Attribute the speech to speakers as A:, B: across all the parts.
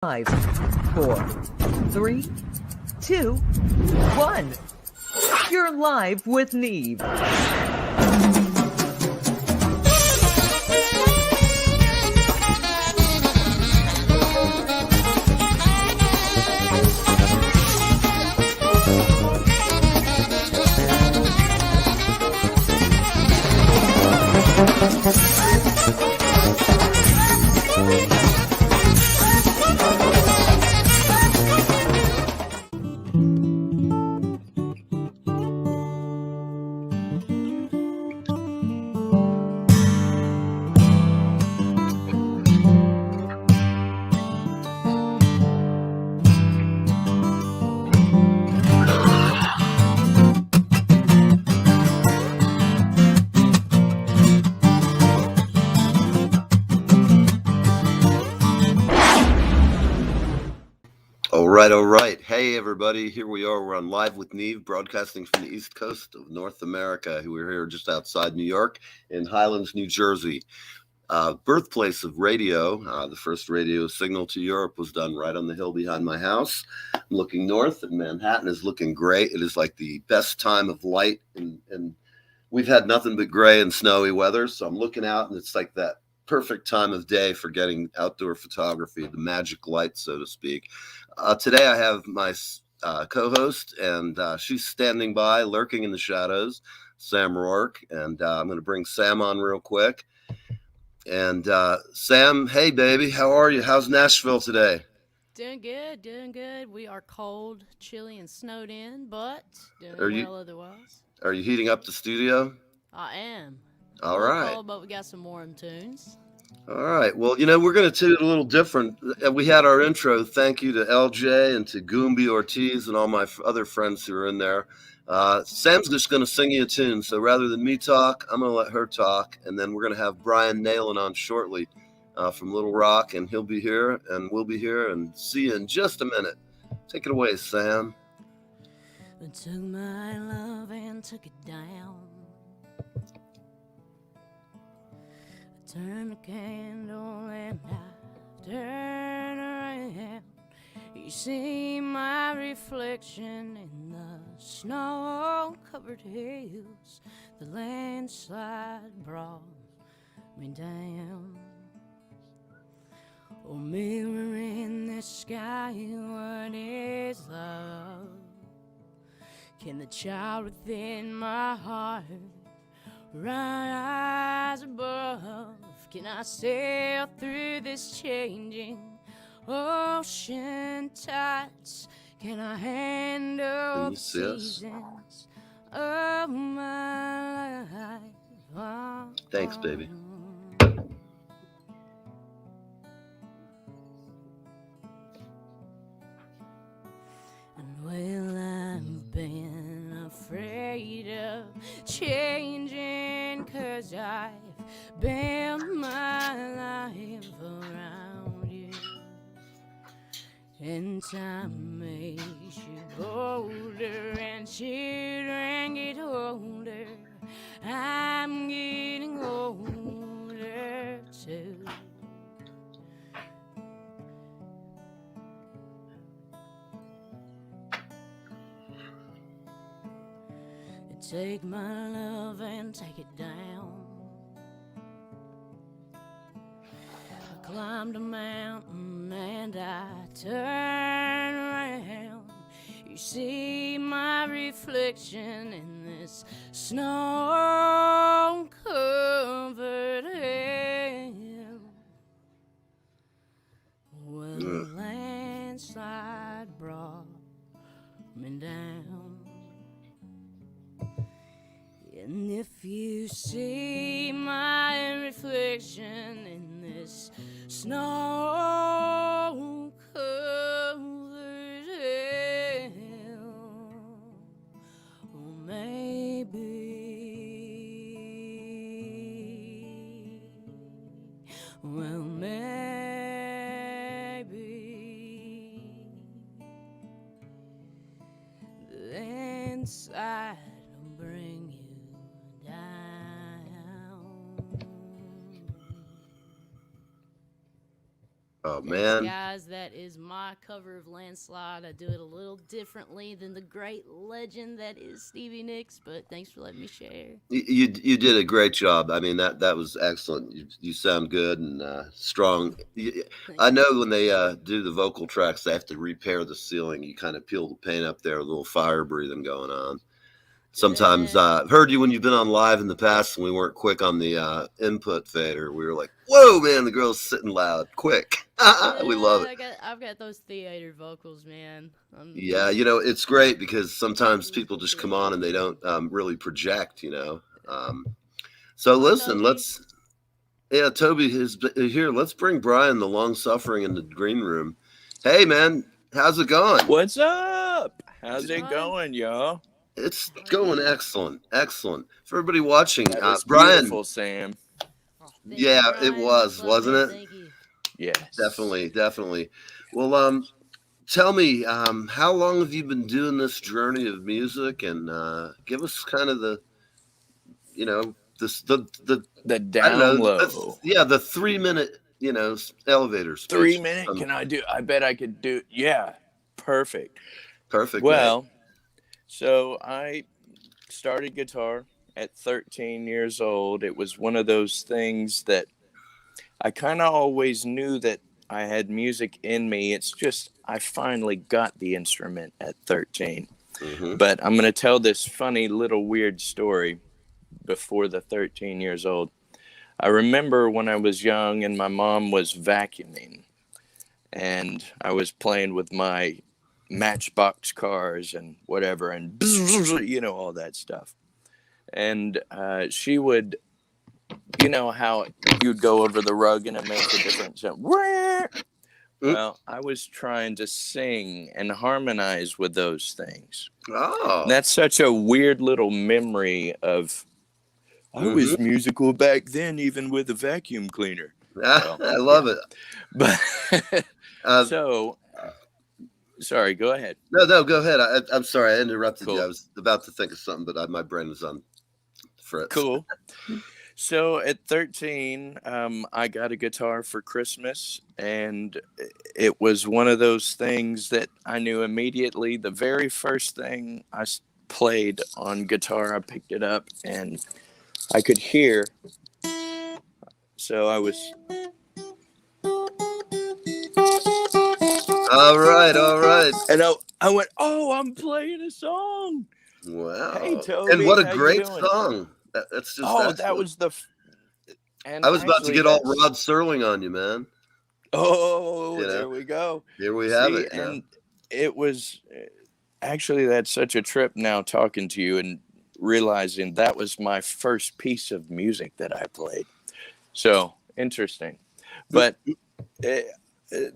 A: 5, 4, 3, 2, 1. You're live with Neve.
B: All right. Hey, everybody. Here we are. We're on Live with Neve, broadcasting from the East Coast of North America. We're here just outside New York in Highlands, New Jersey. Birthplace of radio. The first radio signal to Europe was done right on the hill behind my house. I'm looking north, and Manhattan is looking great. It is like the best time of light, and we've had nothing but gray and snowy weather. So I'm looking out, and it's like that perfect time of day for getting outdoor photography, the magic light, so to speak. Today I have my co-host, and she's standing by, lurking in the shadows, Sam Roark, and I'm going to bring Sam on real quick. And Sam, hey, baby, how are you? How's Nashville today?
C: Doing good. We are cold, chilly, and snowed in, but doing well otherwise.
B: Are you heating up the studio?
C: I am.
B: All right.
C: Cold, but we got some warm tunes.
B: All right. Well, we're going to do it a little different. We had our intro. Thank you to LJ and to Goombi Ortiz and all my other friends who are in there. Sam's just going to sing you a tune. So rather than me talk, I'm going to let her talk. And then we're going to have Brian Nahlen on shortly from Little Rock. And he'll be here and we'll be here. And see you in just a minute. Take it away, Sam.
C: I took my love and took it down. Turn the candle and I turn around. You see my reflection in the snow-covered hills. The landslide brought me down. Oh, mirror in the sky, what is love? Can the child within my heart rise above? Can I sail through this changing ocean tides? Can I handle the seasons of my life?
B: Thanks, baby.
C: And well, I've been afraid of changing, 'cause I've built my life around you, and time makes you bolder, and children get older. I'm getting older too. Take my love and take it down. I climbed a mountain and I turned around. You see my reflection in this snow-covered hill. Well, the landslide brought me down. And if you see my reflection in this snow-covered hill, oh, maybe the inside will bring you down.
B: Oh,
C: Thanks,
B: man.
C: guys. That is my cover of Landslide. I do it a little differently than the great legend that is Stevie Nicks, but thanks for letting me share.
B: You did a great job. I mean, that was excellent. You sound good and strong. I know when they do the vocal tracks, they have to repair the ceiling. You kind of peel the paint up there, a little fire breathing going on. Sometimes I've heard you when you've been on live in the past and we weren't quick on the input fader. We were like, whoa, man, the girl's sitting loud. Quick. We love it.
C: I've got those theater vocals, man.
B: Yeah, it's great because sometimes people just come on and they don't really project, So listen,
C: Toby.
B: Toby is here. Let's bring Brian, the long suffering, in the green room. Hey, man, how's it going?
D: What's up? How's it going, y'all?
B: It's going excellent. Excellent. For everybody watching,
D: That was
B: Brian.
D: beautiful, Sam.
B: Yeah, it was, wasn't it?
C: Thank you.
D: Yes.
B: Definitely. Well, tell me, how long have you been doing this journey of music? And give us kind of the
D: down low.
B: The 3 minute, elevator speech.
D: 3 minute? I bet I could do. Yeah, perfect.
B: Perfect.
D: Well, so I started guitar at 13 years old. It was one of those things that I kind of always knew that I had music in me. It's just I finally got the instrument at 13.
B: Mm-hmm.
D: But I'm going to tell this funny little weird story before the 13 years old. I remember when I was young and my mom was vacuuming and I was playing with my Matchbox cars and whatever and all that stuff. And she would, how you'd go over the rug and it makes a different sound. Well, I was trying to sing and harmonize with those things.
B: Oh.
D: And that's such a weird little memory of I was musical back then, even with a vacuum cleaner.
B: I love it.
D: But sorry, go ahead.
B: No, go ahead. I'm sorry, I interrupted
D: Cool.
B: you. I was about to think of something, but my brain was on fritz.
D: Cool. So at 13, I got a guitar for Christmas, and it was one of those things that I knew immediately. The very first thing I played on guitar, I picked it up, and I could hear. So I was...
B: All right.
D: And I went, oh, I'm playing a song.
B: Wow.
D: Hey, Toby,
B: and what a
D: how you
B: great
D: doing?
B: song. That's just
D: Oh,
B: excellent.
D: that was the... And
B: I was about to
D: actually,
B: get all Rod Serling on you, man.
D: Oh, there we go.
B: Here we have it.
D: And it was... Actually, that's such a trip now talking to you and realizing that was my first piece of music that I played. So, interesting. But...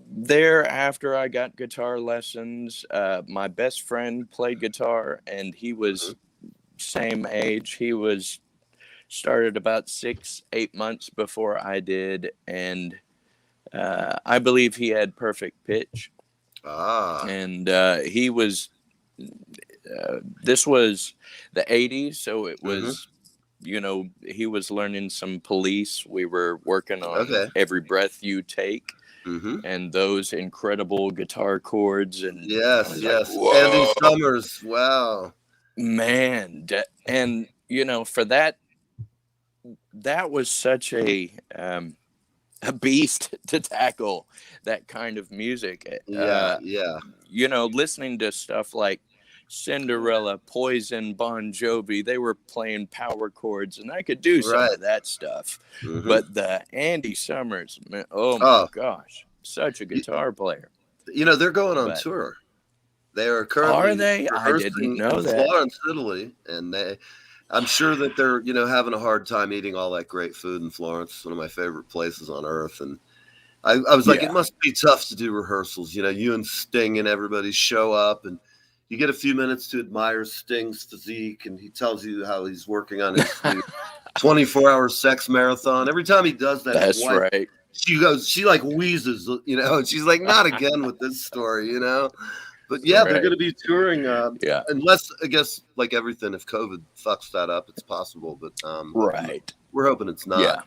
D: Thereafter, I got guitar lessons. My best friend played guitar, and he was same age. He was started about 6-8 months before I did, and I believe he had perfect pitch. And he was. This was the 80s, so it was. He was learning some Police. We were working on Every Breath You Take. And those incredible guitar chords and
B: yes,
D: like,
B: Andy Summers, wow,
D: man, and for that was such a beast to tackle that kind of music. Listening to stuff like Cinderella, Poison, Bon Jovi, they were playing power chords, and I could do some of that stuff. But the Andy Summers, man, oh my gosh, such a guitar player.
B: They're going on tour. They are currently.
D: Are they? I didn't know that.
B: Florence, Italy, and I'm sure that they're having a hard time eating all that great food in Florence, one of my favorite places on earth. And I was like, it must be tough to do rehearsals. You and Sting and everybody show up and. You get a few minutes to admire Sting's physique, and he tells you how he's working on his 24-hour sex marathon. Every time he does that,
D: that's right.
B: She like wheezes, and she's like, not again with this story, But they're going to be touring. Unless, I guess, like everything, if COVID fucks that up, it's possible. But we're hoping it's not.
D: Yeah.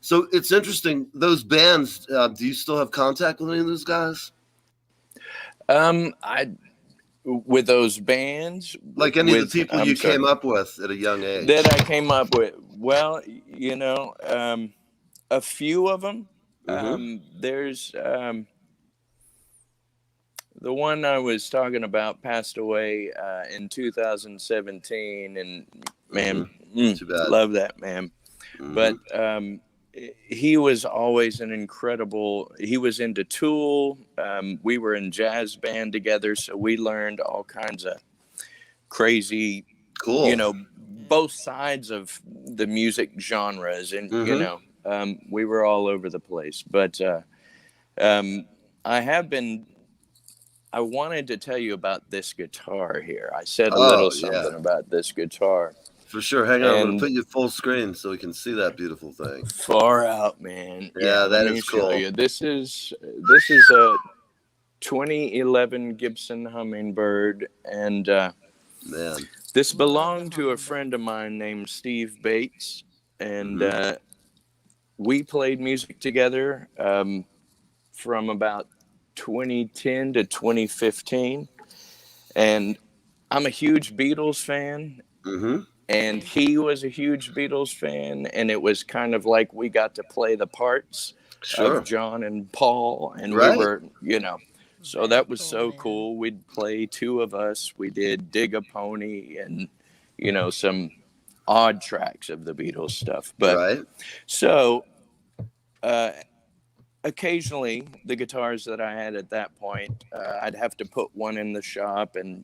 B: So it's interesting. Those bands, do you still have contact with any of those guys?
D: With those bands,
B: Like any of the people you
D: sorry,
B: came up with at a young age?
D: that I came up with. Well, a few of them. There's the one I was talking about passed away in 2017, and man,
B: Too bad.
D: love that man. But he was always an incredible. He was into Tool. We were in jazz band together, so we learned all kinds of crazy,
B: cool.
D: Both sides of the music genres, and we were all over the place. But I wanted to tell you about this guitar here. I said a little something about this guitar.
B: For sure. Hang on. I'm going to put you full screen so we can see that beautiful thing.
D: Far out, man.
B: Yeah, that is cool.
D: You. This is a 2011 Gibson Hummingbird, and
B: man,
D: this belonged to a friend of mine named Steve Bates, and we played music together from about 2010 to 2015, and I'm a huge Beatles fan. And he was a huge Beatles fan, and it was kind of like we got to play the parts of John and Paul, and we were, so that was so cool. We'd play, two of us. We did Dig a Pony and, some odd tracks of the Beatles stuff. But so occasionally the guitars that I had at that point, I'd have to put one in the shop, and,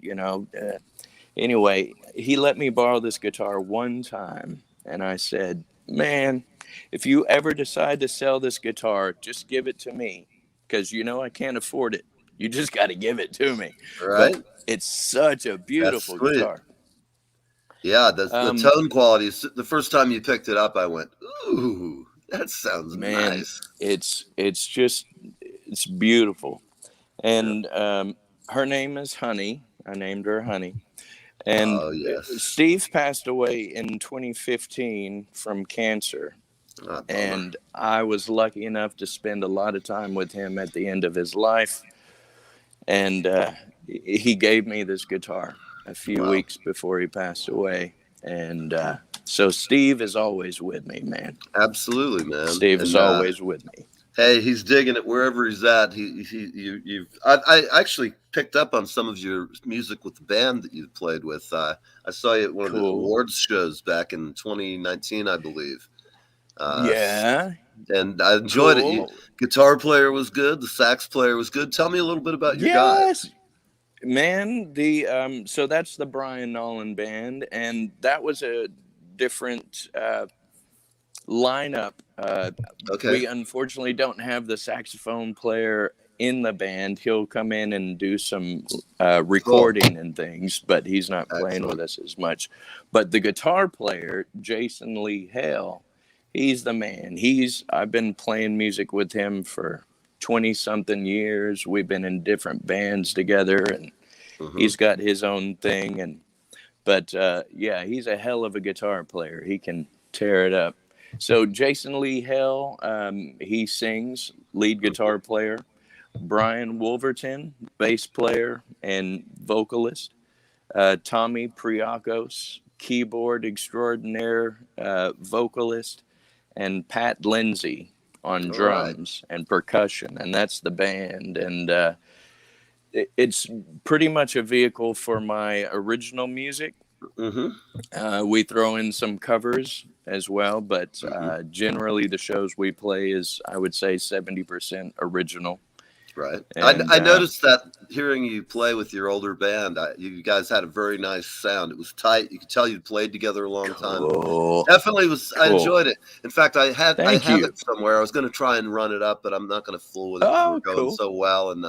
D: anyway, he let me borrow this guitar one time, and I said, man, if you ever decide to sell this guitar, just give it to me, because I can't afford it. You just got to give it to me. Right? But it's such a beautiful guitar.
B: Yeah, the tone quality. The first time you picked it up, I went, ooh, that sounds nice.
D: It's beautiful. And her name is Honey. I named her Honey. And Steve passed away in 2015 from cancer. And I was lucky enough to spend a lot of time with him at the end of his life. And he gave me this guitar a few weeks before he passed away. And so Steve is always with me, man.
B: Absolutely, man.
D: Steve is always with me.
B: Hey, he's digging it wherever he's at. I actually picked up on some of your music with the band that you played with. I saw you at one of the awards shows back in 2019, I believe. And I enjoyed it. Your guitar player was good. The sax player was good. Tell me a little bit about your guys.
D: Man, so that's the Brian Nahlen band, and that was a different lineup. We unfortunately don't have the saxophone player in the band. He'll come in and do some recording and things, but he's not playing with us as much. But the guitar player, Jason Lee Hale, he's the man. I've been playing music with him for 20-something years. We've been in different bands together, and he's got his own thing. But he's a hell of a guitar player. He can tear it up. So Jason Lee Hale, he sings, lead guitar player. Brian Wolverton, bass player and vocalist. Tommy Priakos, keyboard extraordinaire, vocalist. And Pat Lindsay on drums and percussion. And that's the band. And it's pretty much a vehicle for my original music. We throw in some covers as well, but generally the shows we play is, I would say, 70% original.
B: Right. And I noticed that hearing you play with your older band, you guys had a very nice sound. It was tight. You could tell you'd played together a long time. Definitely was. I enjoyed it. In fact, I have it somewhere. I was going to try and run it up, but I'm not going to fool with it. We're going so well, and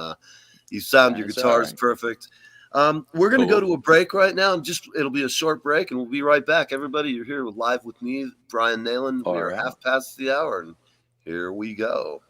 B: you sound your guitar is perfect. We're going to go to a break right now, and it'll be a short break, and we'll be right back. Everybody, you're here Live with Neve, Brian Nahlen. We are half past the hour, and here we go.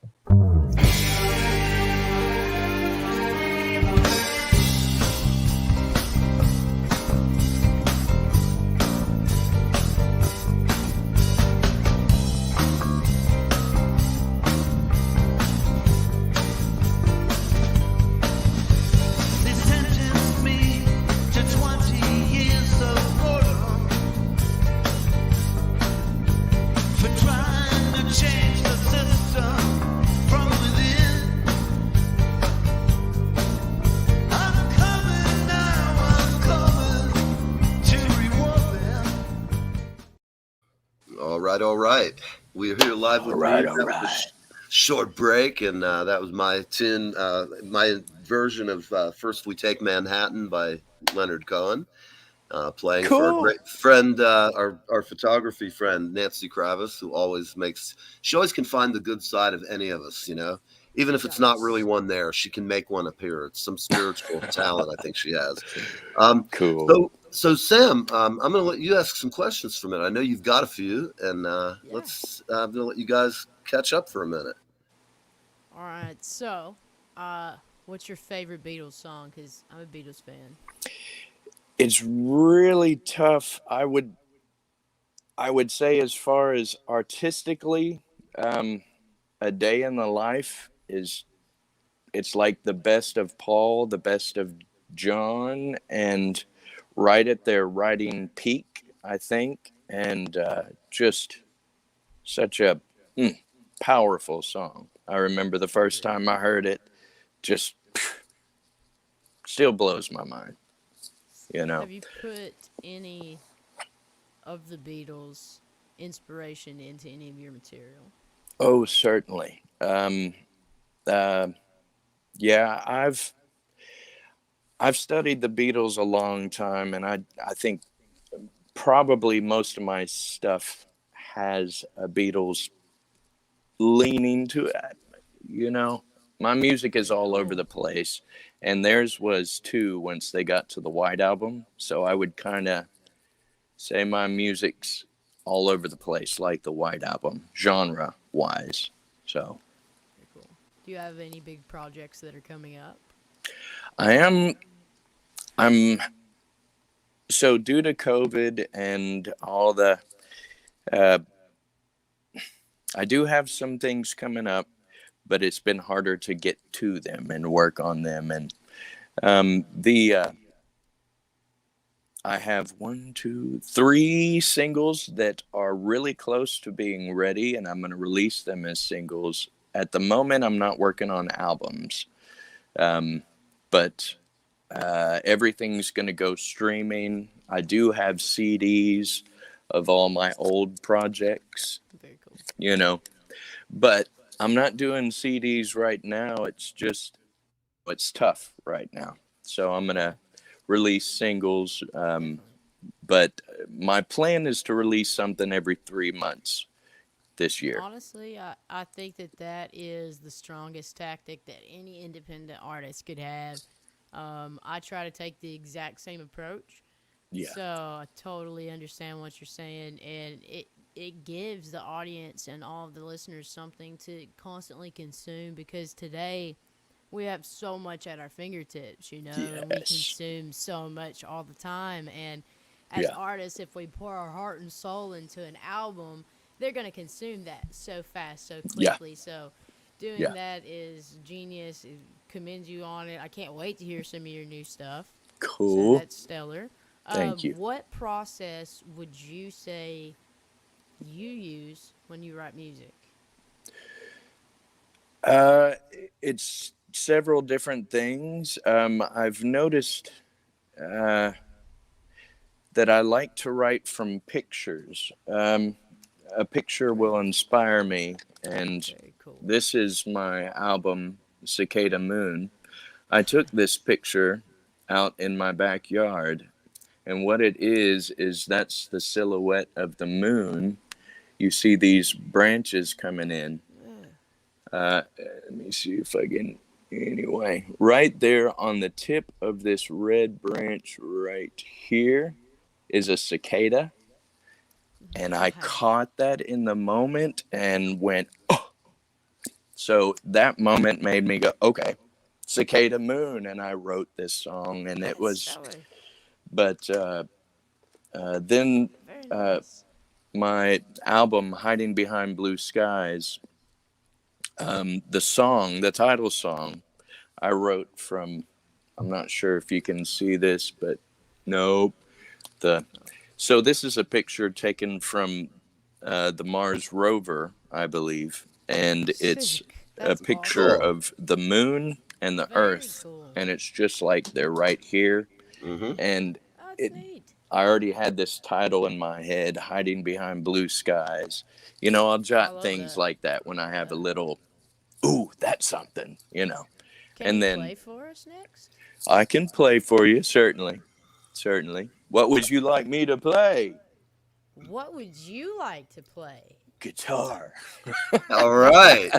B: right. We're here live with Neve.
D: All
B: That was a
D: right.
B: short break, and that was my my version of "First We Take Manhattan" by Leonard Cohen, playing for our
D: Cool.
B: great friend, our photography friend Nancy Kravis, who she always can find the good side of any of us, even if it's not really one there. She can make one appear. It's some spiritual talent I think she has.
D: Cool.
B: So Sam, I'm going to let you ask some questions for a minute. I know you've got a few, and I'm going to let you guys catch up for a minute.
C: All right. So, what's your favorite Beatles song? Because I'm a Beatles fan.
D: It's really tough. I would say, as far as artistically, A Day in the Life it's like the best of Paul, the best of John, and right at their writing peak, I think, and just such a powerful song. I remember the first time I heard it, just still blows my mind.
C: Have you put any of the Beatles' inspiration into any of your material?
D: Oh, certainly. Yeah, I've studied the Beatles a long time, and I think probably most of my stuff has a Beatles leaning to it. My music is all over the place, and theirs was too once they got to the White Album. So I would kind of say my music's all over the place, like the White Album, genre-wise. So,
C: very cool. Do you have any big projects that are coming up?
D: I'm so due to COVID and all the, I do have some things coming up, but it's been harder to get to them and work on them. And I have 3 singles that are really close to being ready, and I'm going to release them as singles. At the moment, I'm not working on albums, but everything's going to go streaming. I do have CDs of all my old projects.
C: Very cool.
D: But I'm not doing CDs right now. It's tough right now. So I'm going to release singles. But my plan is to release something every 3 months this year.
C: Honestly, I think that is the strongest tactic that any independent artist could have. I try to take the exact same approach.
D: Yeah.
C: So I totally understand what you're saying, and it gives the audience and all of the listeners something to constantly consume, because today we have so much at our fingertips, and we consume so much all the time. And as artists, if we pour our heart and soul into an album, they're going to consume that so fast, so quickly. So doing that is genius. I commend you on it. I can't wait to hear some of your new stuff.
D: Cool.
C: So that's stellar.
D: Thank you.
C: What process would you say you use when you write music?
D: It's several different things. I've noticed that I like to write from pictures. A picture will inspire me, and
C: cool.
D: This is my album, Cicada Moon. I took this picture out in my backyard, and what it is that's the silhouette of the moon. You see these branches coming in. Let me see if I can, anyway. Right there on the tip of this red branch right here is a cicada. And I caught that in the moment and went, oh. So that moment made me go, okay, Cicada Moon. And I wrote this song, and it was,
C: stellar.
D: But then my album, Hiding Behind Blue Skies, the title song, I wrote from, I'm not sure if you can see this, but nope. So this is a picture taken from the Mars rover, I believe, and it's a picture of the moon and the Earth,
C: cool.
D: and it's just like they're right here,
B: Mm-hmm.
D: and
C: That's neat.
D: I already had this title in my head, Hiding Behind Blue Skies. You know, I'll
C: I
D: jot
C: love
D: things
C: that.
D: like that when I have a little, ooh, that's something, you know.
C: Can
D: And
C: you
D: then
C: play for us next?
D: I can play for you, certainly. Certainly. What would you like me to play?
C: What would you like to play?
D: Guitar.
B: All right.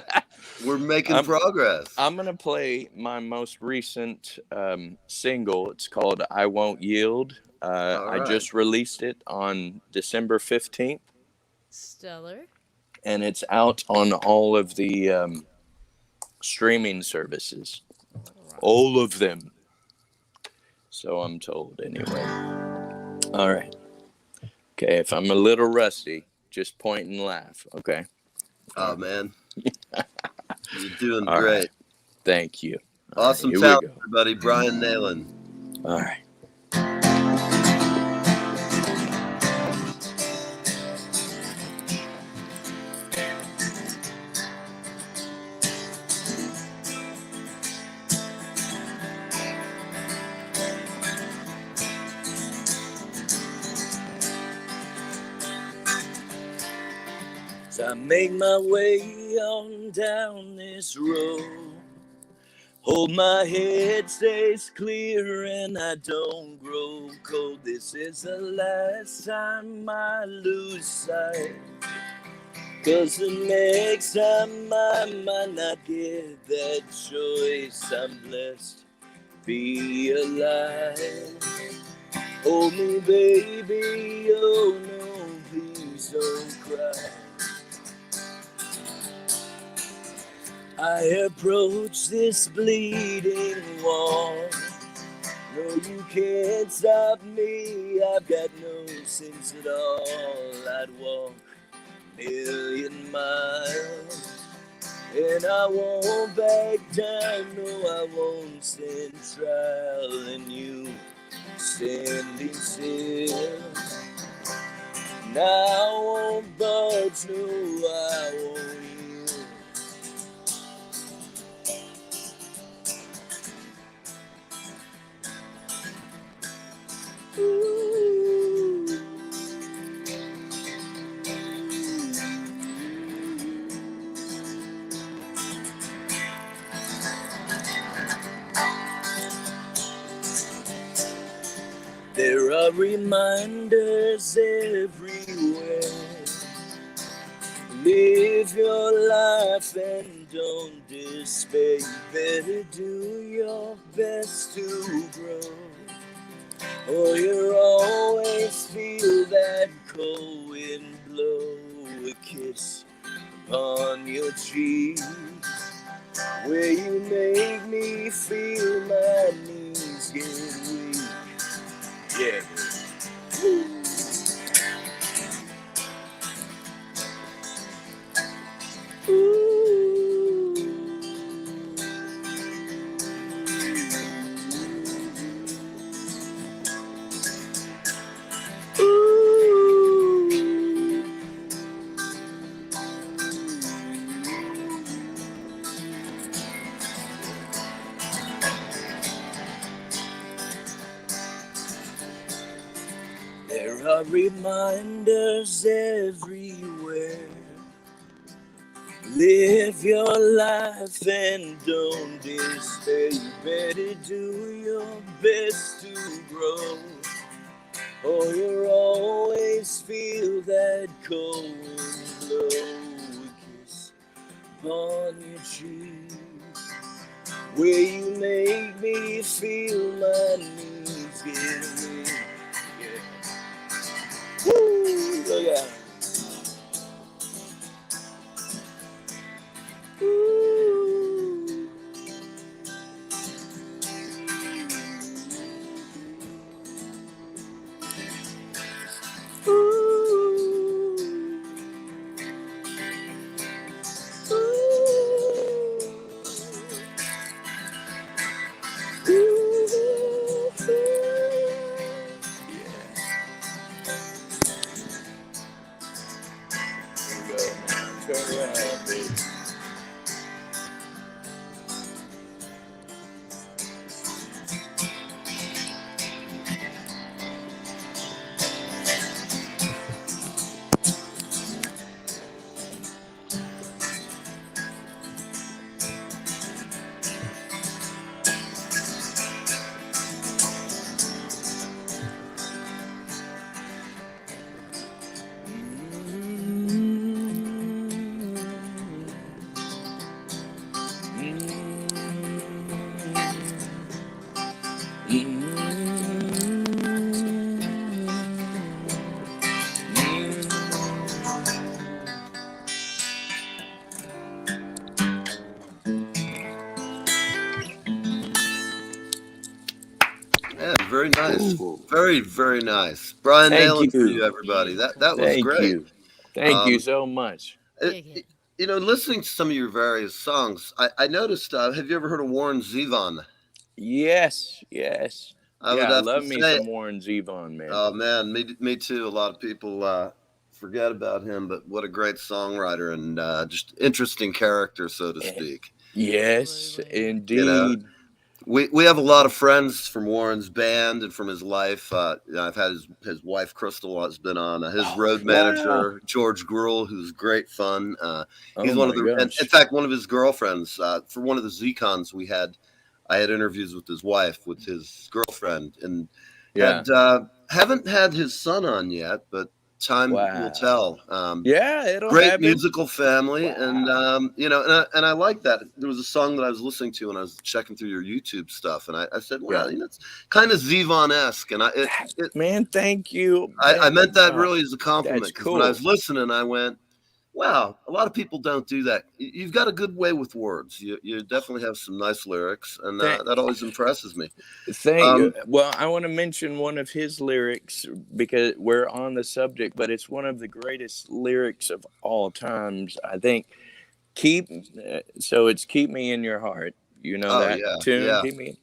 B: We're making
D: I'm
B: progress.
D: I'm gonna play my most recent single. It's called "I Won't Yield."
B: All
D: I
B: right.
D: just released it on December 15th,
C: Stellar.
D: and it's out on all of the streaming services,
C: All right.
D: all of them. So I'm told, anyway. All right. Okay. If I'm a little rusty, just point and laugh. Okay.
B: Oh, man. You're doing
D: All right.
B: great.
D: Thank you. All right,
B: Awesome
D: here we
B: talent,
D: go.
B: everybody. Brian Nahlen.
D: All right. As I make my way on down this road, hold my head stays clear and I don't grow cold. This is the last time I lose sight, 'cause the next time I might not get that choice. I'm blessed to be alive. Hold me, baby, oh no, please don't cry. I approach this bleeding wall. No, you can't stop me. I've got no sense at all. I'd walk a million miles, and I won't back down. No, I won't stand trial. And you standing still. And I won't budge. No, I won't yield. There are reminders everywhere. Live your life and don't despair. You better do your best to grow, or you'll always feel that cold wind blow. A kiss upon your cheek, where you make me feel my knees get weak. Yeah. There are reminders everywhere. Live your life and don't despair. You better do your best to grow, or you'll always feel that cold wind blow. A kiss upon your cheek, where you make me feel my knees get weak. Yeah. Woo! Look out.
B: Yeah, very nice.
D: Ooh.
B: Very, very nice. Brian
D: Thank
B: Nahlen for
D: you.
B: you, everybody. That was
D: Thank
B: great.
D: you. Thank you
B: Um,
D: so much.
B: it-
C: Yeah.
B: you know, listening to some of your various songs, I noticed. Have you ever heard of Warren Zevon?
D: Yes, yes.
B: I would
D: Yeah, I
B: have to
D: love me
B: say,
D: some Warren Zevon, man.
B: oh man, me too. A lot of people forget about him, but what a great songwriter and just interesting character, so to
D: Eh,
B: speak.
D: Yes,
C: Absolutely.
B: You know,
D: indeed.
B: we have a lot of friends from Warren's band and from his life. You know, I've had his wife Crystal has been on. His
D: Oh,
B: road
D: wow.
B: manager George Gruhl, who's great fun. He's
D: Oh
B: one of
D: my
B: the, in
D: gosh.
B: fact, one of his girlfriends for one of the Z-Cons we had. I had interviews with his wife, with his girlfriend, and
D: Yeah.
B: haven't had his son on yet, but time will
D: Wow.
B: tell.
D: Yeah, it'll
B: Great
D: happen.
B: musical family, and
D: Wow.
B: you know, and I like that. There was a song that I was listening to when I was checking through your YouTube stuff, and I said, "Wow,
D: Yeah.
B: you know, it's kind of Zevon-esque," and
D: Man, thank you.
B: I meant that
D: Oh,
B: really as a compliment
D: that's
B: because when I was
D: cool.
B: listening, I went, "Wow, a lot of people don't do that. You've got a good way with words. You definitely have some nice lyrics, and
D: Thank,
B: that always impresses me."
D: thank you.
B: Um,
D: Well, I want to mention one of his lyrics because we're on the subject, but it's one of the greatest lyrics of all times. I think so it's keep me in your heart. You know
B: oh
D: that
B: yeah,
D: tune,
B: yeah,
D: keep me.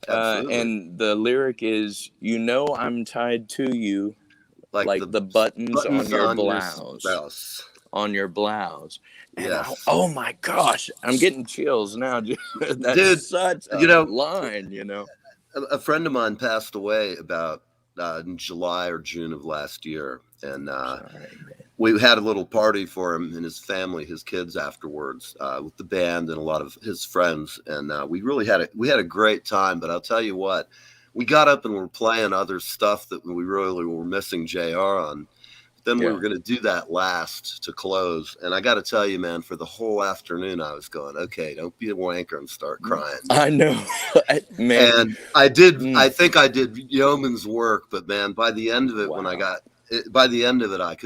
B: absolutely.
D: And the lyric is, you know, I'm tied to you
B: Like
D: like
B: the
D: the buttons on
B: buttons
D: your
B: on your
D: blouse.
B: spouse.
D: On your blouse. And
B: Yes,
D: oh my gosh, I'm getting chills now.
B: dude.
D: That's such
B: You
D: a
B: know,
D: line, you know.
B: a friend of mine passed away about in July or June of last year, and
D: Sorry, man.
B: we had a little party for him and his family, his kids afterwards, with the band and a lot of his friends, and we really had a great time. But I'll tell you what, we got up and were playing other stuff that we really were missing JR on. Then we
D: Yeah.
B: were going to do that last to close. And I got to tell you, man, for the whole afternoon, I was going, okay, don't be a wanker and start crying.
D: I know. Man.
B: And I think I did yeoman's work, but man, by the end of it, when I got by the end of it, I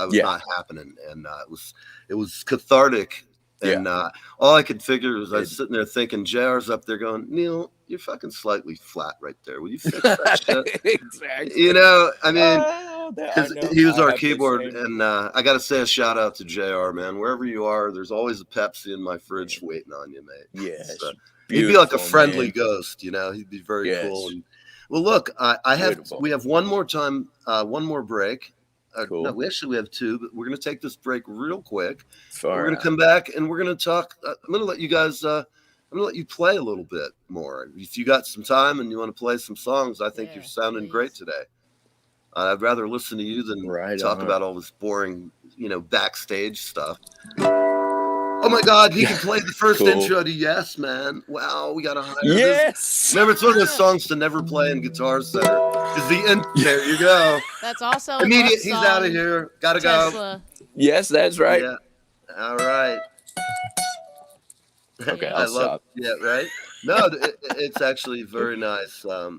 B: was not happening. And it was cathartic. And all I could figure was I was sitting there thinking, JR's up there going, Neil, you're fucking slightly flat right there. Will you fix that shit?
D: Exactly.
B: You know, I mean,
D: because
B: he was our keyboard, and I got to say a shout out to JR, man. Wherever you are, there's always a Pepsi in my fridge waiting on you, mate.
D: Yes.
B: So, he'd be like a friendly ghost, you know. He'd be very cool. And, well, look, we have one more break.
D: Cool.
B: No, we have two, but we're going to take this break real quick.
D: We're
B: going to come back and we're going to talk. I'm going to let you guys. I'm going to let you play a little bit more. If you got some time and you want to play some songs, I think you're sounding great today. I'd rather listen to you than talk about all this boring, you know, backstage stuff. Oh my God, he can play the first intro to Yes, Man. Wow, we got to hire this. Remember, it's one of those songs to never play in Guitar Center. There you go.
C: That's also
B: immediate. He's out of here. Gotta
C: Tesla.
B: go.
D: Yes, that's right.
B: Yeah. All right.
D: Okay,
B: I
D: I'll stop.
B: Yeah, right. No, it's actually very nice. Yeah.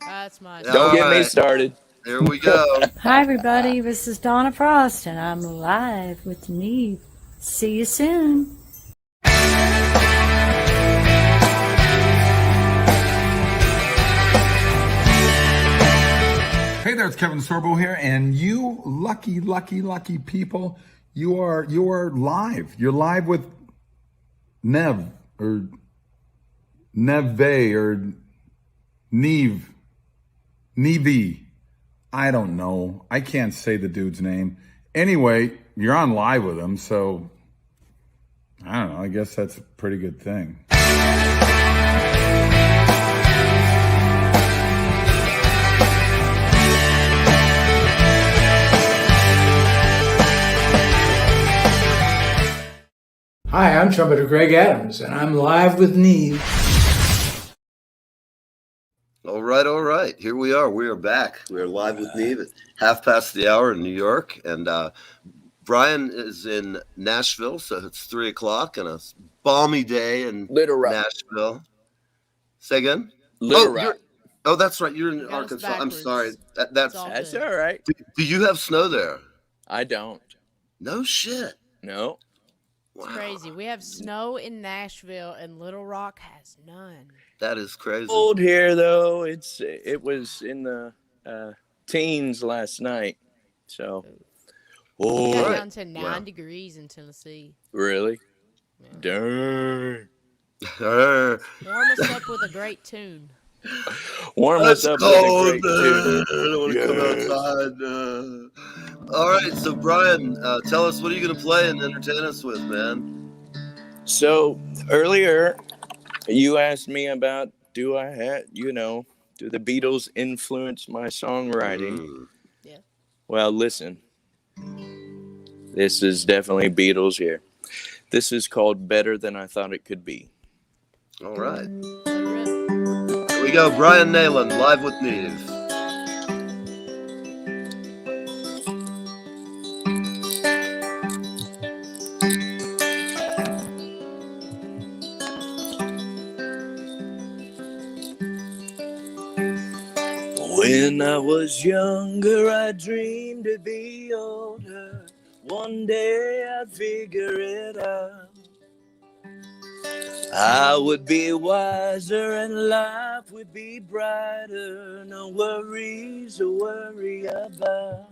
C: That's my.
D: Don't get me started.
B: Here we go.
E: Hi, everybody. This is Donna Frost, and I'm live with Neve. See you soon.
F: Hey there, it's Kevin Sorbo here, and you lucky people, you are live. You're live with Neve or Neve or Neve. I don't know. I can't say the dude's name. Anyway, you're on live with him, so I don't know. I guess that's a pretty good thing.
G: Hi, I'm trumpeter Greg Adams, and I'm live with Neve.
B: All right. Here we are. We are back. We are live with Neve at hour in New York. And Brian is in Nashville, so it's 3:00 and a balmy day in Nashville. Say again? Oh, that's right. You're in Arkansas. I'm sorry. That's
D: all right.
B: Do you have snow there?
D: I don't.
B: No shit.
D: No.
C: It's crazy. We have snow in Nashville, and Little Rock has none.
B: That is crazy.
D: Cold here though. It was in the teens last night. So.
C: We
D: Oh,
C: got
B: right.
C: down to 9 degrees in Tennessee.
D: really?
C: Yeah.
D: Darn.
C: Warm us up with a great tune.
D: Warm
B: That's
D: us up
B: cold.
D: with a great tune.
B: I don't want to come outside. All right, so Brian, tell us, what are you going to play and entertain us with, man?
D: So earlier, you asked me about do the Beatles influence my songwriting?
C: Yeah.
D: Well, listen. This is definitely Beatles here. This is called Better Than I Thought It Could Be.
B: All right.
C: Let it rip.
B: Here we go. Brian Nahlen, live with Neve.
D: When I was younger, I dreamed to be older. One day I'd figure it out. I would be wiser and life would be brighter. No worries to worry about.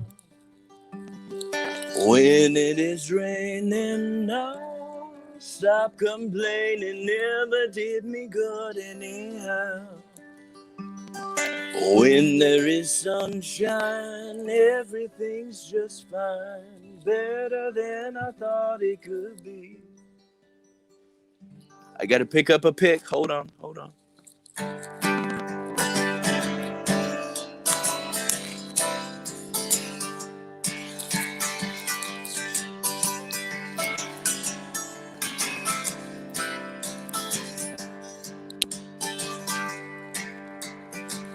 D: When it is raining, no, stop complaining. Never did me good anyhow. When there is sunshine, everything's just fine. Better than I thought it could be. I gotta pick up a pick. Hold on.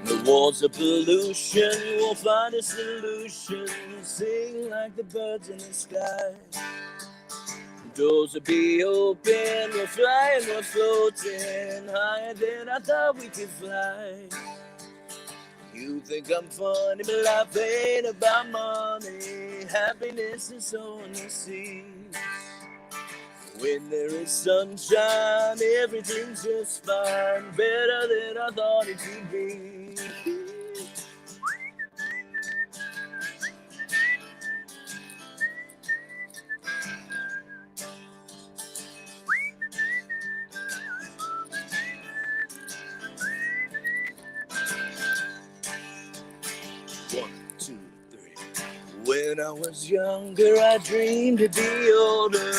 D: The walls of pollution will find a solution. Sing like the birds in the sky. Doors will be open, we're flying, we're floating higher than I thought we could fly. You think I'm funny, but life ain't about money. Happiness is sowing the seeds. When there is sunshine, everything's just fine. Better than I thought it could be. When I was younger, I dreamed to be older.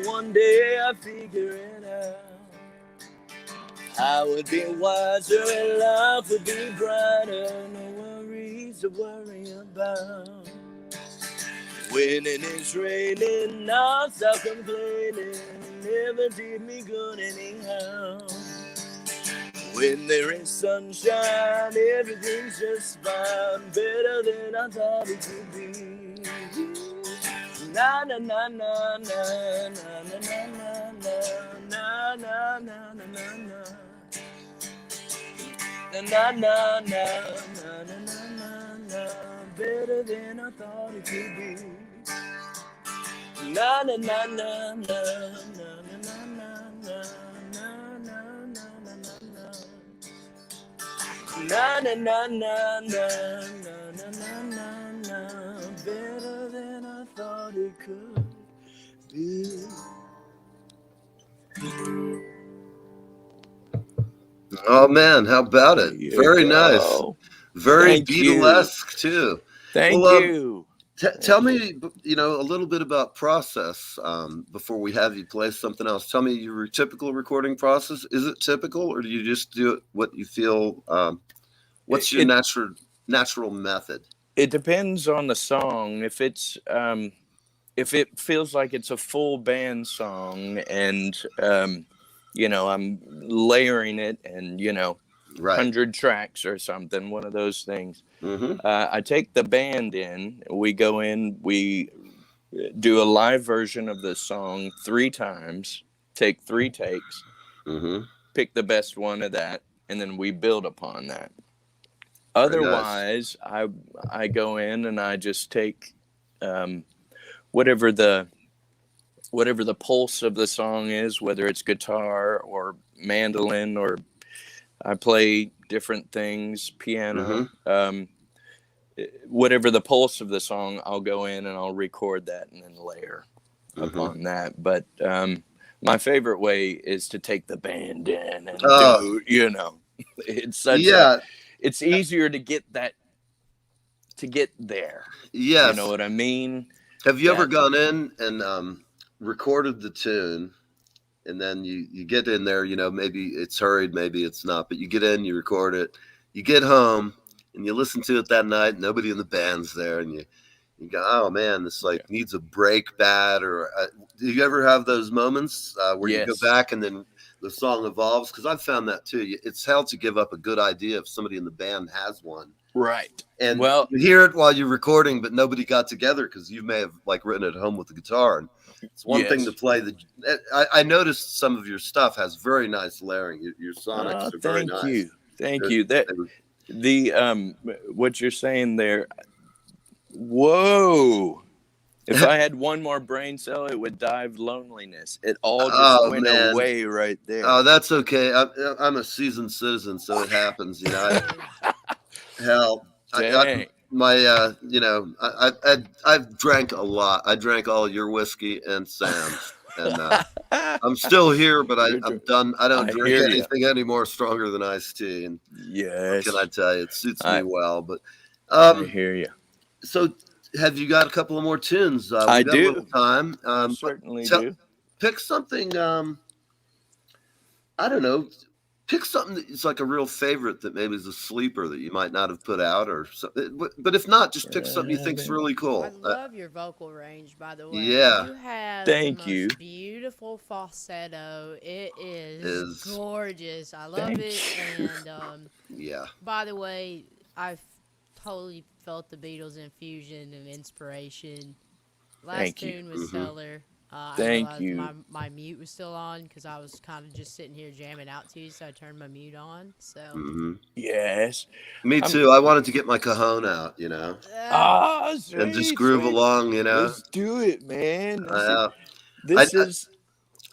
D: One day I figured it out. I would be wiser and life would be brighter. No worries to worry about. When it is raining, I'll stop complaining. Never did me good anyhow. When there is sunshine, everything's just fine. Better than I thought it could be. Na na na na na na na na na na na na na na. Na na na na na na. Better than I thought it could be. Na na na na na na na na na. Na na na na na na na na na. Better than I thought it could be.
B: Oh man, how about it? Very nice. Very
D: Thank you.
B: Beatlesque too.
D: Thank
B: Well,
D: you.
B: Tell me, a little bit about process before we have you play something else. Tell me your typical recording process. Is it typical, or do you just do it what you feel? What's your natural method?
D: It depends on the song. If it feels like it's a full band song, and I'm layering it, and
B: Right.
D: 100 tracks or something, one of those things.
B: Mm-hmm.
D: I take the band in. We go in. We do a live version of the song 3 times. Take 3 takes.
B: Mm-hmm.
D: Pick the best one of that, and then we build upon that.
B: Very
D: Otherwise, nice. I go in and I just take whatever the whatever the pulse of the song is, whether it's guitar or mandolin, or I play different things, piano. Whatever the pulse of the song, I'll go in and I'll record that and then layer upon that. But my favorite way is to take the band in and do, you know, it's such it's easier to get there.
B: Yes.
D: You know what I mean?
B: Have you ever gone in and recorded the tune, and then you get in there, you know, maybe it's hurried, maybe it's not, but you get in, you record it, you get home, and you listen to it that night, nobody in the band's there, and you go, oh man, this like needs a break bad, or do you ever have those moments where you go back and then the song evolves? Because I've found that too. It's hell to give up a good idea if somebody in the band has one.
D: Right.
B: And you hear it while you're recording, but nobody got together because you may have like written it at home with the guitar. And it's one thing to play. I noticed some of your stuff has very nice layering. Your sonics are very nice.
D: Thank you. That the what you're saying there. Whoa. If I had one more brain cell, it would die of loneliness. It all just went away right there.
B: Oh, that's okay. I'm a seasoned citizen, so it happens. You know, hell, you know, I've drank a lot. I drank all your whiskey and Sam's, and I'm still here, but I'm done. I don't drink anything any more stronger than iced tea. And what can I tell you? It suits me well. But
D: I hear you.
B: So, have you got a couple of more tunes?
D: I
B: got
D: do.
B: A little time.
D: Certainly do.
B: Pick something. I don't know. Pick something that's like a real favorite that maybe is a sleeper that you might not have put out, or something. But if not, just pick something you think's really cool.
C: I love your vocal range, by the way.
B: Yeah.
C: You have
D: Thank
C: the
D: you.
C: most beautiful falsetto. It is gorgeous. I love it. And by the way, I've totally felt the Beatles' infusion and inspiration. Last tune was stellar.
D: Thank you.
C: My mute was still on because I was kind of just sitting here jamming out to you, so I turned my mute on. So
D: yes,
B: me too. I wanted to get my cajon out, you know, and just groove along, you know.
D: Let's do it, man.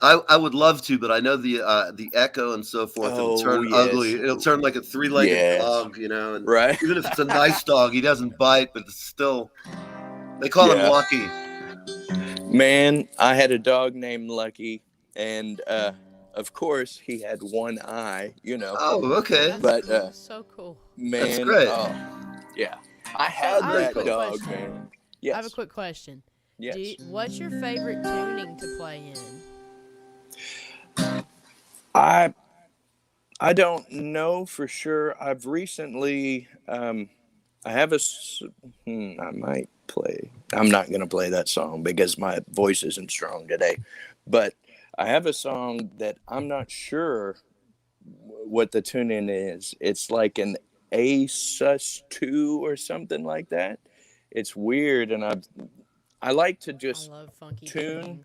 B: I would love to, but I know the echo and so forth. It'll turn ugly. It'll turn like a three-legged dog, you know. And even if it's a nice dog, he doesn't bite, but it's still. They call him Lucky.
D: Man, I had a dog named Lucky, and of course he had one eye, you know.
B: Oh, okay.
D: But
C: so cool.
D: Man,
B: that's great.
D: I had that dog, man. Yes.
C: I have a quick question.
D: Yes.
C: What's your favorite tuning to play in?
D: I don't know for sure. I've recently I have I might play. I'm not going to play that song because my voice isn't strong today. But I have a song that I'm not sure what the tune-in is. It's like an A sus2 or something like that. It's weird, and I like to just tune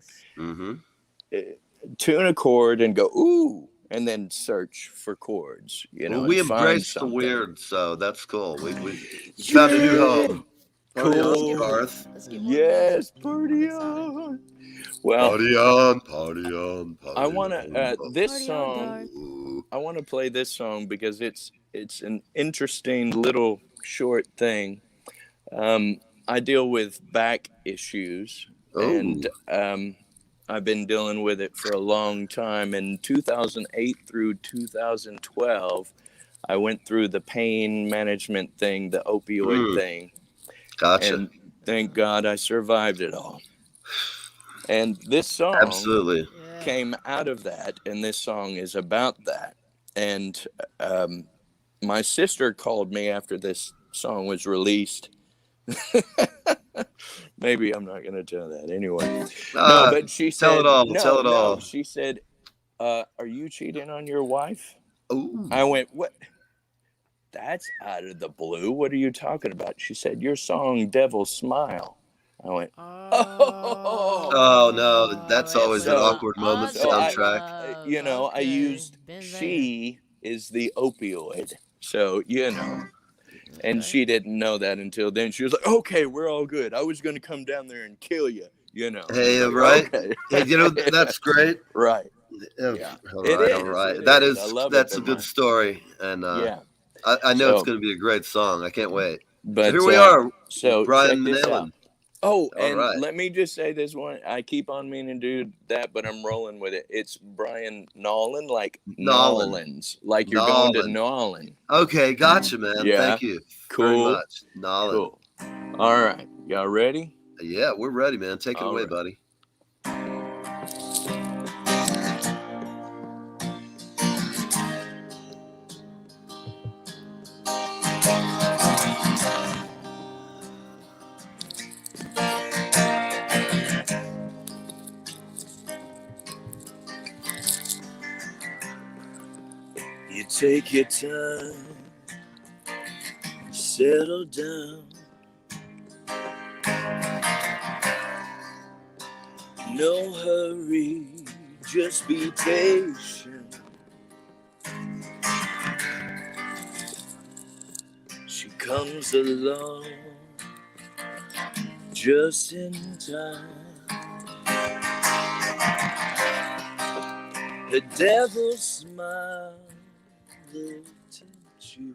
D: a chord and go, ooh, and then search for chords. You know,
B: we embrace the weird, so that's cool. We found a new home. Party on, Garth.
D: Yes, party on. Well,
B: party on, party on, party
D: I want to this
C: Party
D: song.
C: on,
D: I want to play this song because it's an interesting little short thing. I deal with back issues, and I've been dealing with it for a long time. In 2008 through 2012, I went through the pain management thing, the opioid thing.
B: Gotcha.
D: And thank God I survived it all. And this song came out of that, and this song is about that. And my sister called me after this song was released. Maybe I'm not going to tell that anyway. No, but she said,
B: tell it all. Tell it all.
D: She said, "Are you cheating on your wife?"
B: Ooh.
D: I went, "What? That's out of the blue. What are you talking about?" She said, "Your song, Devil's Smile." I went,
B: "Oh no, that's always an awkward moment soundtrack."
D: I used she is the opioid, so and she didn't know that until then. She was like, "Okay, we're all good. I was going to come down there and kill you. you know.
B: Hey,
D: Like,
B: right?
D: okay.
B: Hey, that's great.
D: Right.
B: Yeah.
D: Yeah.
B: All
D: It
B: right,
D: is.
B: all right.
D: It
B: That
D: is.
B: is
D: I love it
B: that's a
D: that
B: good
D: much.
B: story, and
D: Yeah.
B: I know it's
D: So,
B: going to be a great song. I can't wait. So
D: but
B: here we are with
D: so check
B: Brian
D: this out.
B: Nahlen.
D: Oh,
B: All
D: and
B: right.
D: let me just say this one. I keep on meaning to do that, but I'm rolling with it. It's Brian Nahlen, like
B: Nahlen.
D: Nolans, like you're going to
B: Nahlen.
D: Nahlen.
B: Okay, gotcha, man.
D: Yeah.
B: Thank you very
D: Cool.
B: much. Nahlen.
D: Cool. All right. Y'all ready?
B: Yeah, we're ready, man. Take it
D: All
B: away,
D: right.
B: buddy.
D: You take your time, settle down. No hurry, just be patient. She comes along just in time. The devil smile looked at you.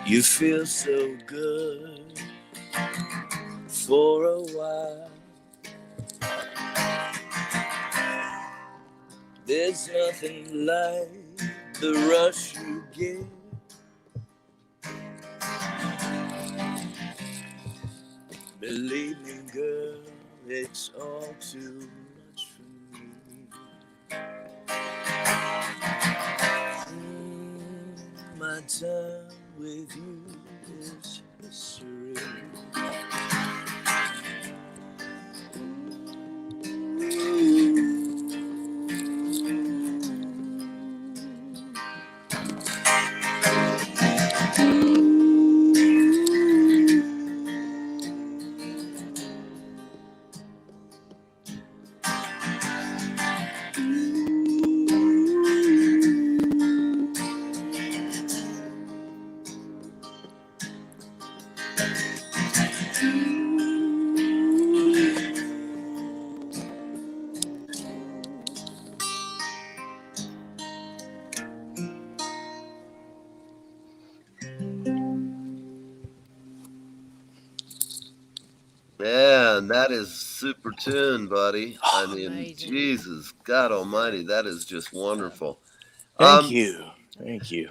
D: You feel so good for a while. There's nothing like the rush you get. Believe me, girl, it's all too much for me. My time with you is history.
B: Man, that is super tune, buddy. I mean,
C: Amazing.
B: Jesus, God Almighty, that is just wonderful.
D: Thank you. Thank you.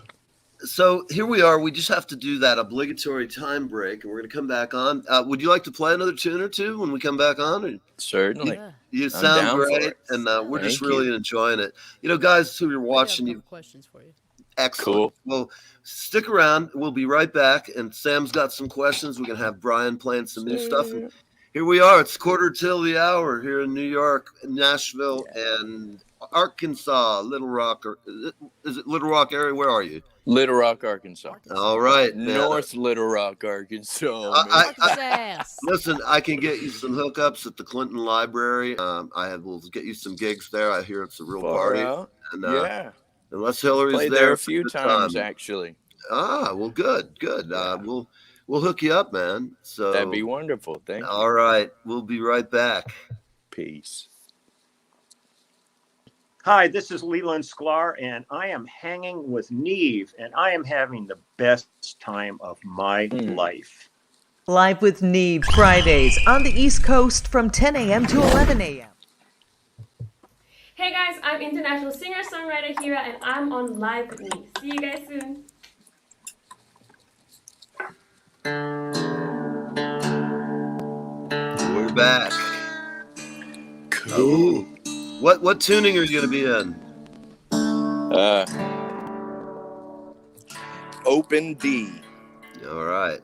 B: So here we are. We just have to do that obligatory time break, and we're going to come back on. Would you like to play another tune or two when we come back on? Or
D: Certainly.
C: Yeah.
B: you
D: I'm
B: sound
D: down for
B: great,
D: it.
B: and we're just
D: Thank you.
B: really enjoying it. You know, guys who are
C: I do have a
B: watching,
C: couple
B: you
C: questions for you.
B: excellent.
D: Cool.
B: Well, stick around. We'll be right back, and Sam's got some questions. We're going to have Brian playing some new stuff. And here we are. It's quarter till the hour here in New York, Nashville, and Arkansas, Little Rock. Or is it Little Rock area? Where are you?
D: Little Rock, Arkansas.
B: All right, man.
D: North Little Rock, Arkansas.
C: Arkansas.
B: Listen, I can get you some hookups at the Clinton Library. Will get you some gigs there. I hear it's a real
D: Far
B: party.
D: out.
B: And
D: Yeah.
B: unless Hillary's
D: Played
B: there,
D: there a
B: it's
D: few
B: good
D: times,
B: time.
D: actually.
B: Well, good.
D: Yeah.
B: We'll hook you up, man. So
D: That'd be wonderful. Thank you.
B: all right, we'll be right back.
D: Peace.
H: Hi, this is Leland Sklar, and I am hanging with Neve, and I am having the best time of my life.
A: Live with Neve Fridays on the East Coast from 10 a.m. to 11 a.m.
I: Hey guys, I'm international singer-songwriter Hira, and I'm on Live with Neve. See you guys soon.
B: We're back.
D: Cool.
B: What tuning are you going to be in?
D: Open D.
B: All right.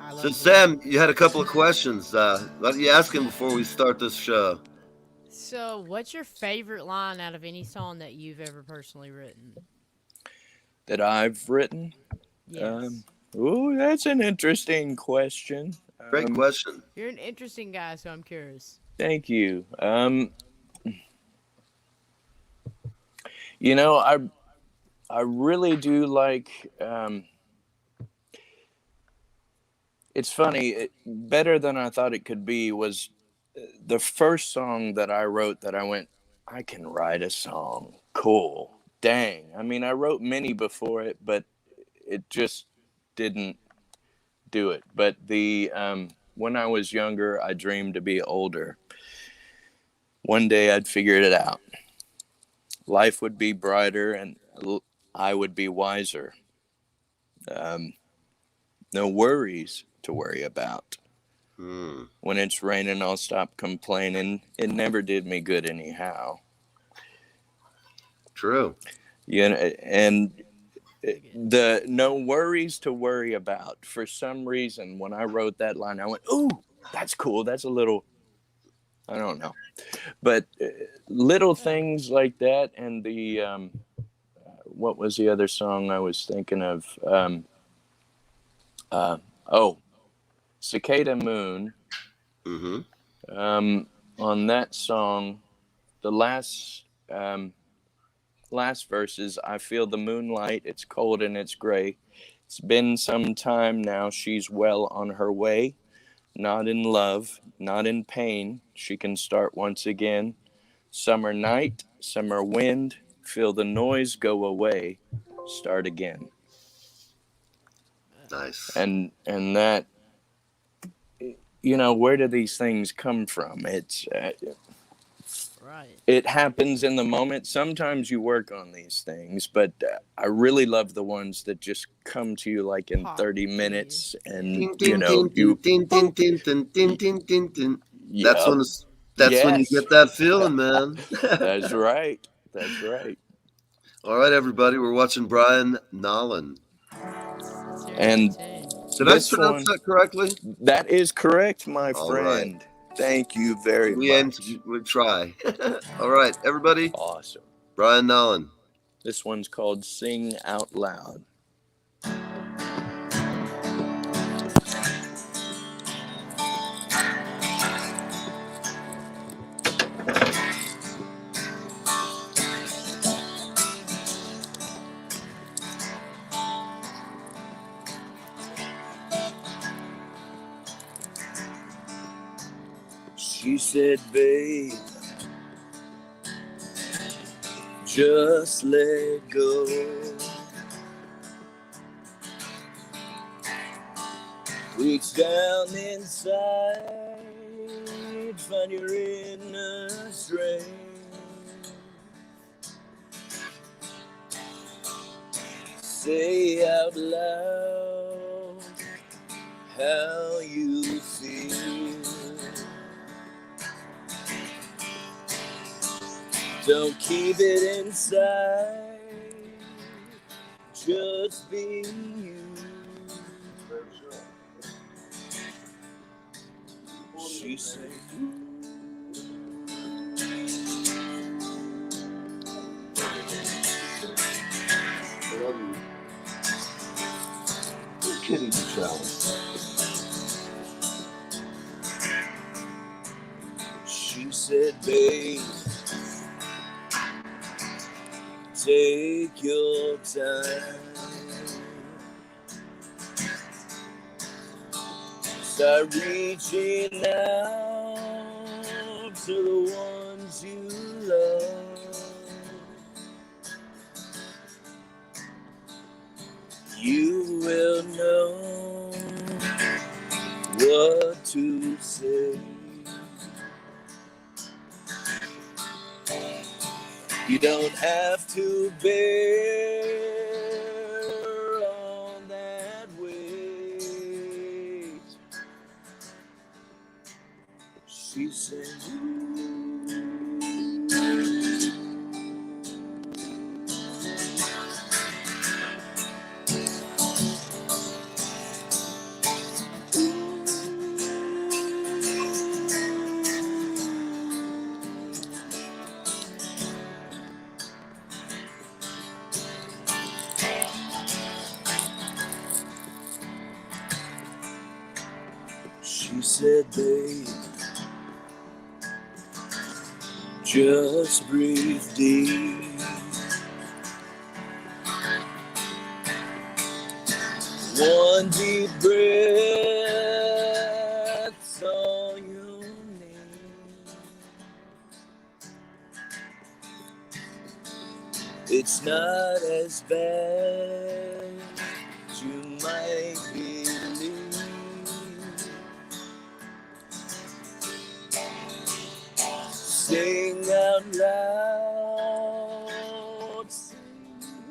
C: I love
B: So
C: it.
B: Sam, you had a couple of questions. What are you asking before we start this show?
C: So, what's your favorite line out of any song that you've ever personally written?
D: that I've written.
C: Yes.
D: Ooh, that's an interesting question.
B: Great question.
C: You're an interesting guy, so I'm curious.
D: Thank you. You know, I really do like. It's funny. Better than I thought it could be was the first song that I wrote that I went, I can write a song. Cool. Dang. I mean, I wrote many before it, but it just didn't do it. But the when I was younger, I dreamed to be older. One day I'd figure it out. Life would be brighter and I would be wiser. No worries to worry about. When it's raining, I'll stop complaining. It never did me good anyhow.
B: True.
D: You know, and the no worries to worry about. For some reason, when I wrote that line, I went, "Ooh, that's cool. That's a little, I don't know." But little things like that, and the what was the other song I was thinking of? Cicada Moon. On that song, the last verses, I feel the moonlight, it's cold and it's gray. It's been some time now, she's well on her way. Not in love, not in pain, she can start once again. Summer night, summer wind, feel the noise go away, start again.
B: Nice.
D: And that, you know, where do these things come from? It's
C: Right.
D: it happens in the moment. Sometimes you work on these things, but I really love the ones that just come to you like in 30 minutes, and you know, you.
B: That's when when you get that feeling, man.
D: That's right. That's right.
B: All right, everybody, we're watching Brian Nahlen.
D: And
B: did I pronounce that correctly?
D: That is correct, my
B: All
D: friend.
B: Right.
D: Thank you very much.
B: We try. All right, everybody.
D: Awesome.
B: Brian Nahlen.
D: This one's called Sing Out Loud. She said, babe, just let go. Reach down inside, find your inner strength. Say out loud how you feel. Don't keep it inside, just be you. She said,
B: Kitty challenge.
D: she said, babe, take your time. Start reaching out to the ones you love. You will know what to say. You don't have to bear all that weight. She said, She said, babe, just breathe deep. One deep breath's all you need. It's not as bad as you might believe. Sing out loud, sing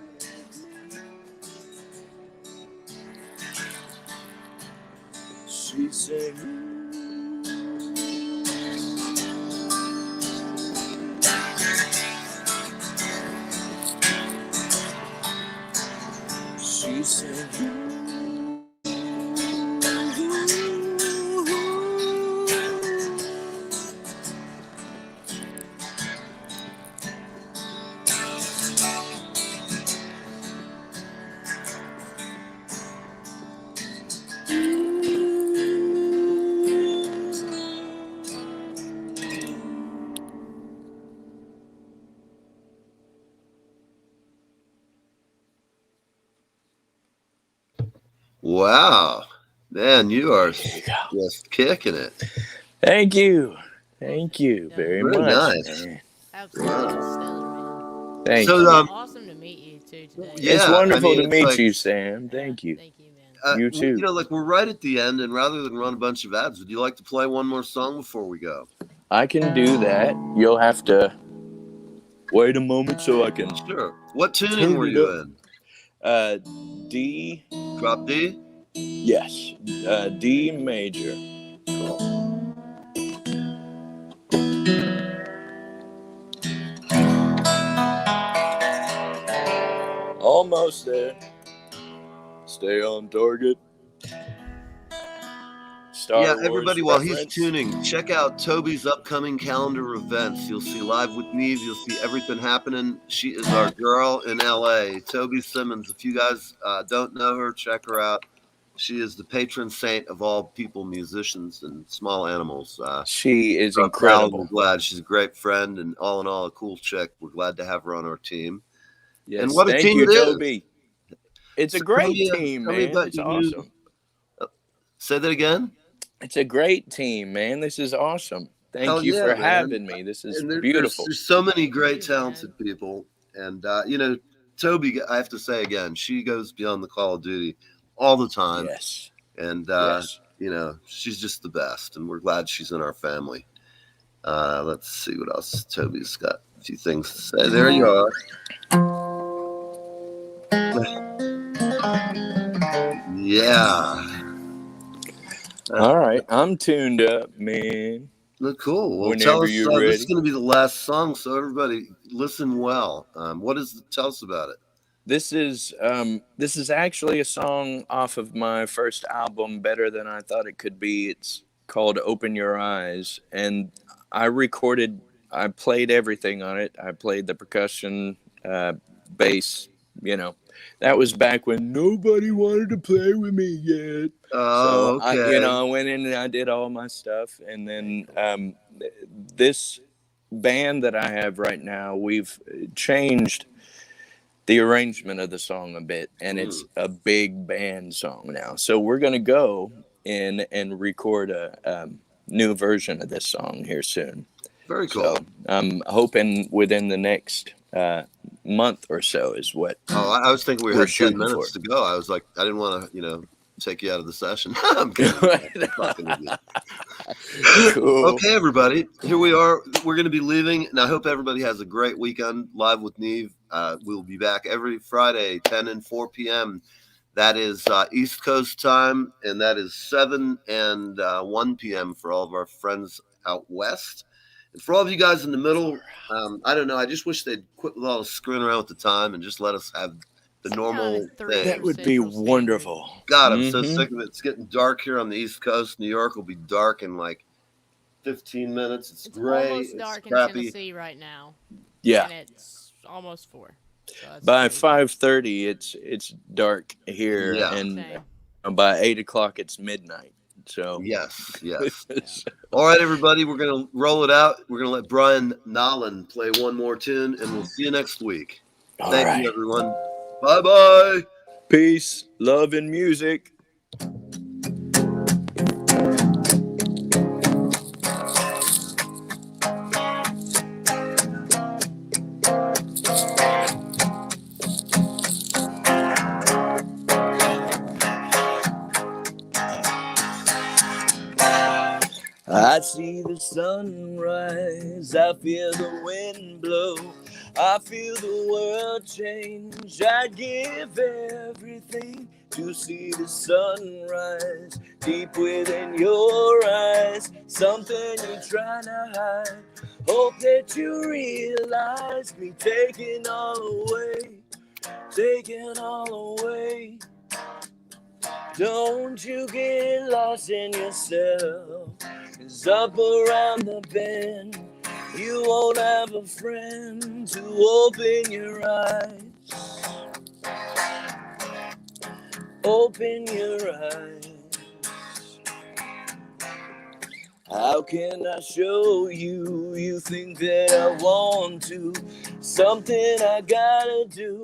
D: with me. She sang. She said,
B: Wow, man, you are just kicking it.
D: Thank you. Thank you very
B: Very
D: much,
B: nice.
D: man.
C: Absolutely stellar, man.
D: Thank
B: So,
D: you.
C: Awesome to meet you too today.
B: Yeah,
D: It's wonderful
B: I mean,
D: to
B: it's
D: meet
B: like-
D: you, Sam. Thank you.
C: Thank you, man.
D: You too.
B: You know, like we're right at the end, and rather than run a bunch of ads, would you like to play one more song before we go?
D: I can do that. You'll have to wait a moment so I can.
B: Sure. What tuning
D: Turn
B: were
D: it
B: you
D: up.
B: in?
D: D.
B: Drop D?
D: Yes. D major. Almost there. Stay on target. Star
B: Yeah,
D: Wars
B: everybody, while he's
D: reference.
B: tuning, check out Toby's upcoming calendar events. You'll see Live with Neve. You'll see everything happening. She is our girl in LA. Toby Simmons. If you guys don't know her, check her out. She is the patron saint of all people, musicians, and small animals.
D: She is
B: We're proud.
D: incredible.
B: We're glad. She's a great friend, and all in all, a cool chick. We're glad to have her on our team.
D: Yes,
B: And what a
D: thank
B: team
D: you,
B: it is.
D: Toby. It's a
B: So
D: great
B: tell me
D: team, man.
B: about
D: It's
B: your new-
D: awesome.
B: Say that again.
D: It's a great team, man. This is awesome. Thank
B: Hell
D: you
B: yeah,
D: for
B: man.
D: having me. This is
B: And
D: beautiful.
B: There's so many great,
C: Thank you, man.
B: talented people. And, you know, Toby, I have to say again, she goes beyond the call of duty all the time.
D: Yes.
B: And,
D: Yes.
B: you know, she's just the best. And we're glad she's in our family. Let's see what else. Toby's got a few things to say. There you are. Yeah.
D: All right. I'm tuned up, man.
B: Look, cool. Well,
D: Whenever
B: tell us.
D: you're
B: This
D: ready.
B: is going to be the last song, so everybody listen well. Tell us about it?
D: This is actually a song off of my first album, Better Than I Thought It Could Be. It's called Open Your Eyes, and I played everything on it. I played the percussion, bass, you know. That was back when nobody wanted to play with me yet.
B: Oh,
D: So
B: okay.
D: I went in and I did all my stuff, and then this band that I have right now, we've changed the arrangement of the song a bit, and it's a big band song now. So we're gonna go in and record a new version of this song here soon.
B: Very cool.
D: So I'm hoping within the next month or so is what.
B: Oh, I was thinking we
D: We're
B: had 10
D: shooting
B: minutes
D: for.
B: to go. I was like, I didn't want to, take you out of the session. I'm kidding. Fucking with you.
D: Cool.
B: Okay, everybody, here we are. We're going to be leaving, and I hope everybody has a great weekend. Live with Neve. We'll be back every Friday, 10 and 4 p.m. That is East Coast time, and that is 7 and 1 p.m. for all of our friends out west. And for all of you guys in the middle, I don't know. I just wish they'd quit with all the screwing around with the time and just let us have the normal thing.
D: That would be wonderful.
B: God, I'm so sick of it. It's getting dark here on the East Coast. New York will be dark in like 15 minutes. It's gray.
C: Almost dark
B: It's
C: in
B: crappy.
C: Tennessee right now.
D: Yeah.
C: And it's almost 4. So that's
D: By
C: crazy.
D: 5:30, it's dark here,
B: Yeah.
D: and
C: Same.
D: by 8 o'clock, it's midnight. So
B: yes. All right, everybody, we're gonna roll it out. We're gonna let Brian Nahlen play one more tune, and we'll see you next week. Thank you, everyone. Bye-bye.
D: Peace, love, and music. I see the sunrise, I feel the wind blow, I feel the world change. I'd give everything to see the sunrise deep within your eyes. Something you're trying to hide. Hope that you realize me taking all away, taking all away. Don't you get lost in yourself, 'cause up around the bend you won't have a friend to open your eyes. Open your eyes. How can I show you? You think that I want to, something I gotta do.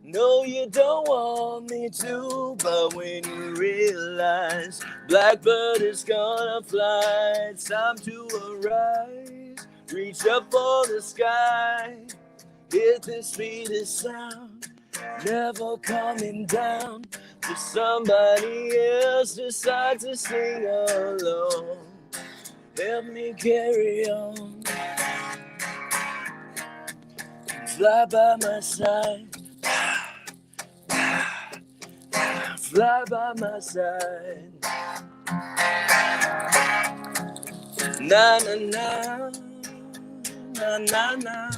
D: No, you don't want me to, but when you realize blackbird is gonna fly, it's time to arise. Reach up for the sky, hit the sweetest sound, never coming down. Till somebody else decides to sing along. Help me carry on. Fly by my side. Fly by my side. Na na na, na na na,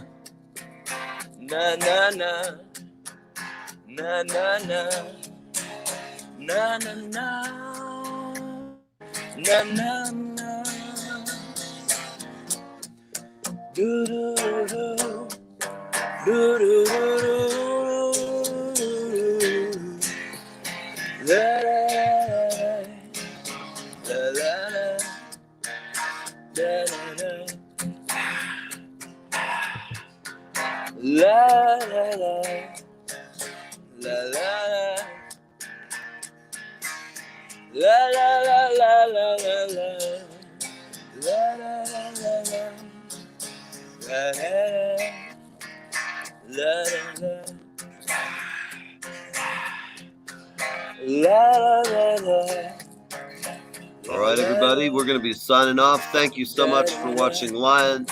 D: na na na, na na na, na na na, na na na. Do do do, do do do. La la la la la la la
B: All right, everybody, we're going to be signing off. Thank you so much for watching Live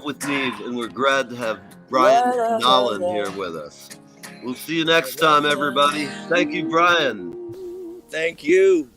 B: with Neve, and we're glad to have Brian Nahlen here with us. We'll see you next time, everybody. Thank you, Brian.
D: Thank you.